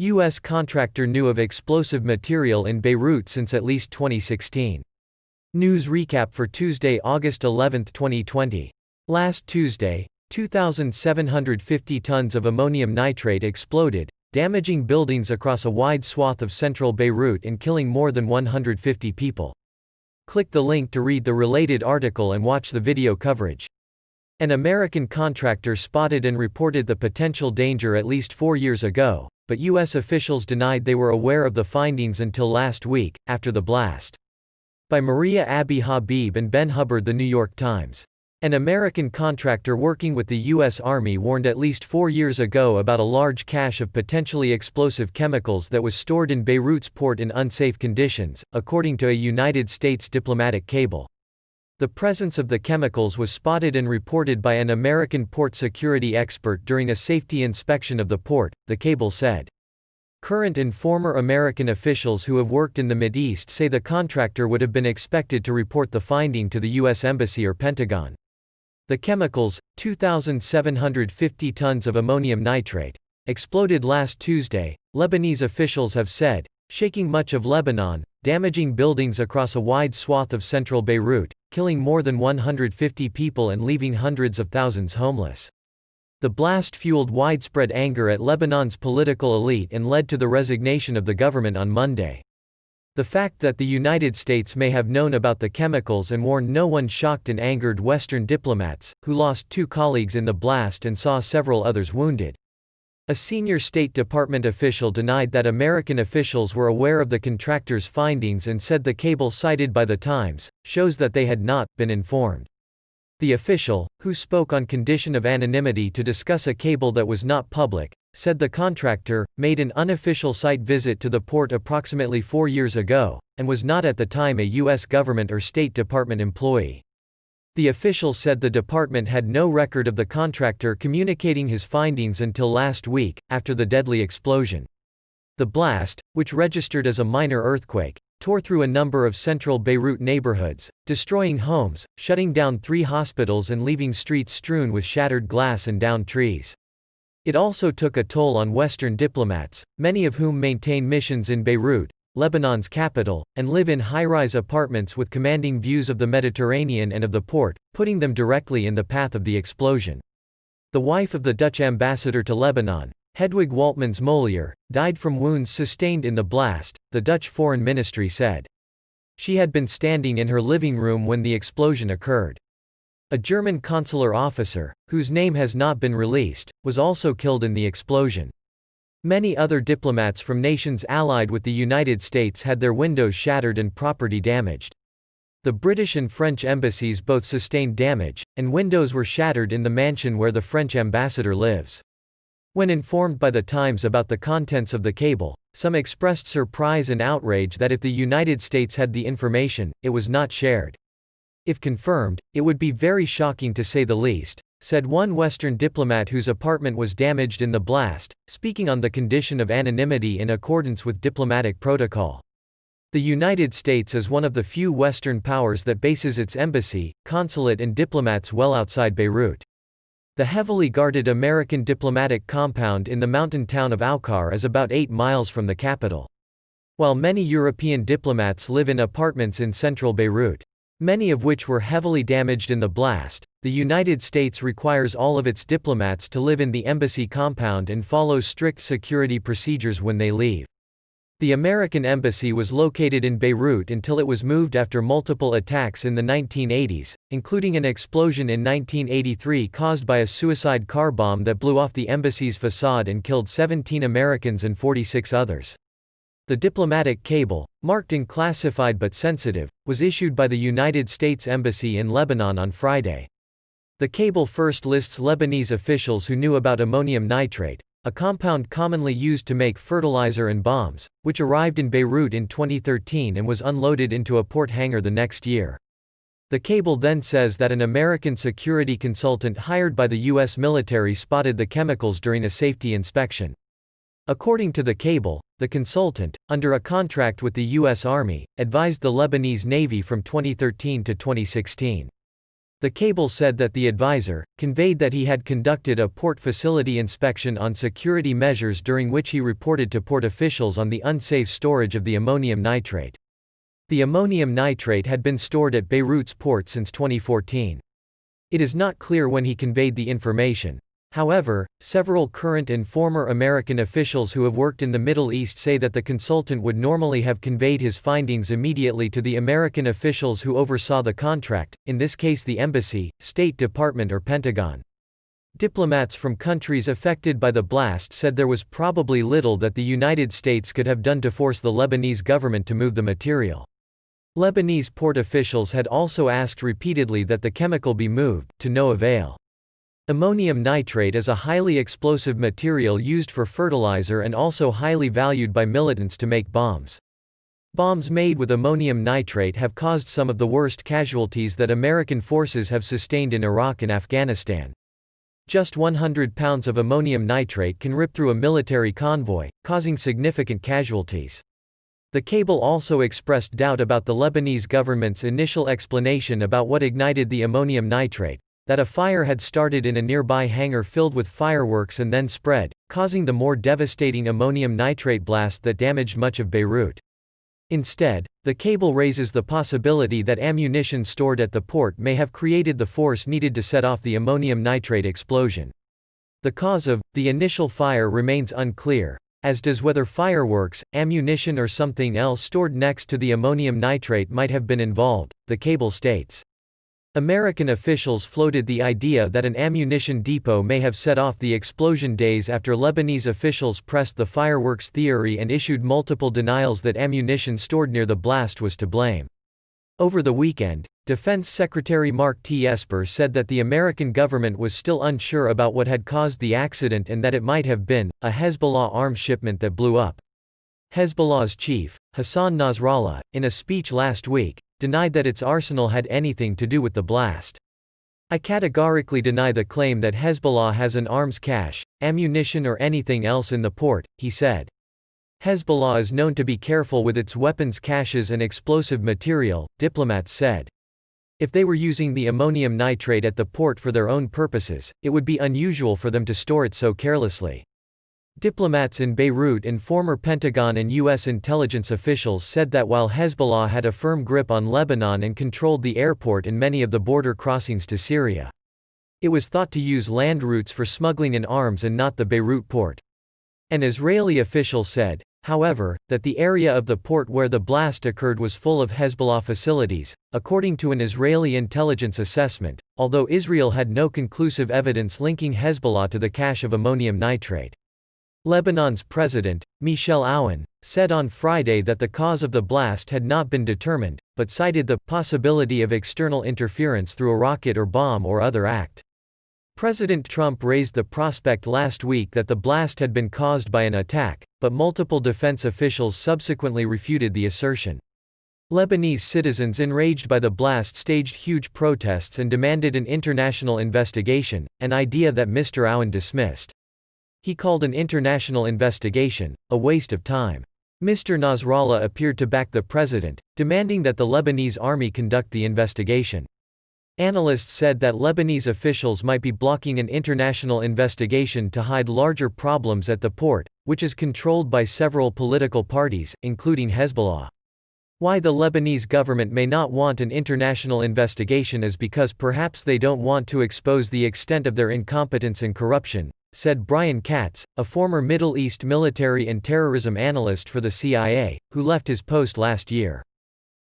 U.S. contractor knew of explosive material in Beirut since at least 2016. News recap for Tuesday, August 11, 2020. Last Tuesday, 2,750 tons of ammonium nitrate exploded, damaging buildings across a wide swath of central Beirut and killing more than 150 people. Click the link to read the related article and watch the video coverage. An American contractor spotted and reported the potential danger at least 4 years ago, but U.S. officials denied they were aware of the findings until last week, after the blast. By Maria Abby Habib and Ben Hubbard, The New York Times. An American contractor working with the U.S. Army warned at least 4 years ago about a large cache of potentially explosive chemicals that was stored in Beirut's port in unsafe conditions, according to a United States diplomatic cable. The presence of the chemicals was spotted and reported by an American port security expert during a safety inspection of the port, the cable said. Current and former American officials who have worked in the Mideast say the contractor would have been expected to report the finding to the U.S. Embassy or Pentagon. The chemicals, 2,750 tons of ammonium nitrate, exploded last Tuesday, Lebanese officials have said, shaking much of Lebanon, damaging buildings across a wide swath of central Beirut, killing more than 150 people and leaving hundreds of thousands homeless. The blast fueled widespread anger at Lebanon's political elite and led to the resignation of the government on Monday. The fact that the United States may have known about the chemicals and warned no one shocked and angered Western diplomats, who lost 2 colleagues in the blast and saw several others wounded. A senior State Department official denied that American officials were aware of the contractor's findings and said the cable cited by The Times shows that they had not been informed. The official, who spoke on condition of anonymity to discuss a cable that was not public, said the contractor made an unofficial site visit to the port approximately 4 years ago, and was not at the time a U.S. government or State Department employee. The official said the department had no record of the contractor communicating his findings until last week, after the deadly explosion. The blast, which registered as a minor earthquake, tore through a number of central Beirut neighborhoods, destroying homes, shutting down 3 hospitals and leaving streets strewn with shattered glass and downed trees. It also took a toll on Western diplomats, many of whom maintain missions in Beirut, Lebanon's capital, and live in high-rise apartments with commanding views of the Mediterranean and of the port, putting them directly in the path of the explosion. The wife of the Dutch ambassador to Lebanon, Hedwig Waltmans Molier, died from wounds sustained in the blast, the Dutch Foreign Ministry said. She had been standing in her living room when the explosion occurred. A German consular officer, whose name has not been released, was also killed in the explosion. Many other diplomats from nations allied with the United States had their windows shattered and property damaged. The British and French embassies both sustained damage, and windows were shattered in the mansion where the French ambassador lives. When informed by The Times about the contents of the cable, some expressed surprise and outrage that if the United States had the information, it was not shared. If confirmed, it would be very shocking to say the least, said one Western diplomat whose apartment was damaged in the blast, speaking on the condition of anonymity in accordance with diplomatic protocol. The United States is one of the few Western powers that bases its embassy, consulate and diplomats well outside Beirut. The heavily guarded American diplomatic compound in the mountain town of Aukar is about 8 miles from the capital. While many European diplomats live in apartments in central Beirut, many of which were heavily damaged in the blast, the United States requires all of its diplomats to live in the embassy compound and follow strict security procedures when they leave. The American embassy was located in Beirut until it was moved after multiple attacks in the 1980s, including an explosion in 1983 caused by a suicide car bomb that blew off the embassy's facade and killed 17 Americans and 46 others. The diplomatic cable, marked in classified but sensitive, was issued by the United States Embassy in Lebanon on Friday. The cable first lists Lebanese officials who knew about ammonium nitrate, a compound commonly used to make fertilizer and bombs, which arrived in Beirut in 2013 and was unloaded into a port hangar the next year. The cable then says that an American security consultant hired by the U.S. military spotted the chemicals during a safety inspection. According to the cable, the consultant, under a contract with the U.S. Army, advised the Lebanese Navy from 2013 to 2016. The cable said that the advisor conveyed that he had conducted a port facility inspection on security measures during which he reported to port officials on the unsafe storage of the ammonium nitrate. The ammonium nitrate had been stored at Beirut's port since 2014. It is not clear when he conveyed the information. However, several current and former American officials who have worked in the Middle East say that the consultant would normally have conveyed his findings immediately to the American officials who oversaw the contract, in this case the embassy, State Department or Pentagon. Diplomats from countries affected by the blast said there was probably little that the United States could have done to force the Lebanese government to move the material. Lebanese port officials had also asked repeatedly that the chemical be moved, to no avail. Ammonium nitrate is a highly explosive material used for fertilizer and also highly valued by militants to make bombs. Bombs made with ammonium nitrate have caused some of the worst casualties that American forces have sustained in Iraq and Afghanistan. Just 100 pounds of ammonium nitrate can rip through a military convoy, causing significant casualties. The cable also expressed doubt about the Lebanese government's initial explanation about what ignited the ammonium nitrate, that a fire had started in a nearby hangar filled with fireworks and then spread, causing the more devastating ammonium nitrate blast that damaged much of Beirut. Instead, the cable raises the possibility that ammunition stored at the port may have created the force needed to set off the ammonium nitrate explosion. The cause of the initial fire remains unclear, as does whether fireworks, ammunition or something else stored next to the ammonium nitrate might have been involved, the cable states. American officials floated the idea that an ammunition depot may have set off the explosion days after Lebanese officials pressed the fireworks theory and issued multiple denials that ammunition stored near the blast was to blame. Over the weekend, Defense Secretary Mark T. Esper said that the American government was still unsure about what had caused the accident and that it might have been a Hezbollah arms shipment that blew up. Hezbollah's chief, Hassan Nasrallah, in a speech last week, denied that its arsenal had anything to do with the blast. "I categorically deny the claim that Hezbollah has an arms cache, ammunition or anything else in the port," he said. Hezbollah is known to be careful with its weapons caches and explosive material, diplomats said. If they were using the ammonium nitrate at the port for their own purposes, it would be unusual for them to store it so carelessly. Diplomats in Beirut and former Pentagon and U.S. intelligence officials said that while Hezbollah had a firm grip on Lebanon and controlled the airport and many of the border crossings to Syria, it was thought to use land routes for smuggling in arms and not the Beirut port. An Israeli official said, however, that the area of the port where the blast occurred was full of Hezbollah facilities, according to an Israeli intelligence assessment, although Israel had no conclusive evidence linking Hezbollah to the cache of ammonium nitrate. Lebanon's president, Michel Aoun, said on Friday that the cause of the blast had not been determined, but cited the possibility of external interference through a rocket or bomb or other act. President Trump raised the prospect last week that the blast had been caused by an attack, but multiple defense officials subsequently refuted the assertion. Lebanese citizens enraged by the blast staged huge protests and demanded an international investigation, an idea that Mr. Aoun dismissed. He called an international investigation a waste of time. Mr. Nasrallah appeared to back the president, demanding that the Lebanese army conduct the investigation. Analysts said that Lebanese officials might be blocking an international investigation to hide larger problems at the port, which is controlled by several political parties, including Hezbollah. Why the Lebanese government may not want an international investigation is because perhaps they don't want to expose the extent of their incompetence and corruption, said Brian Katz, a former Middle East military and terrorism analyst for the CIA, who left his post last year.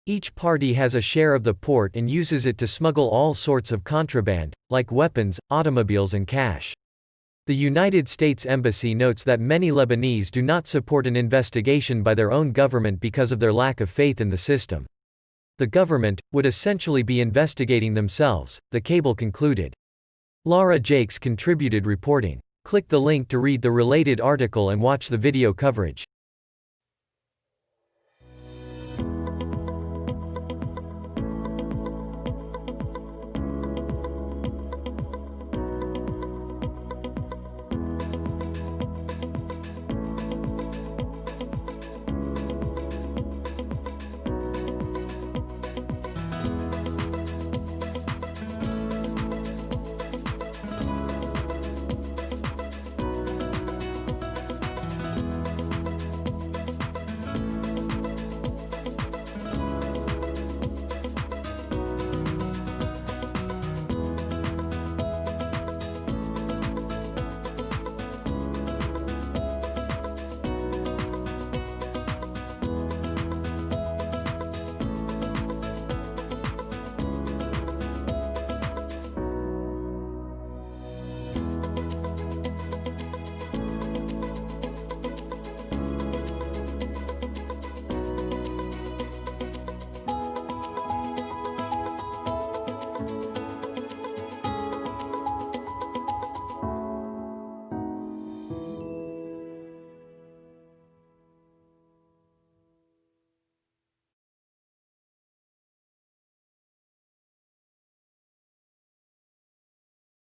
Each party has a share of the port and uses it to smuggle all sorts of contraband, like weapons, automobiles and cash. The United States Embassy notes that many Lebanese do not support an investigation by their own government because of their lack of faith in the system. The government would essentially be investigating themselves, the cable concluded. Laura Jakes contributed reporting. Click the link to read the related article and watch the video coverage.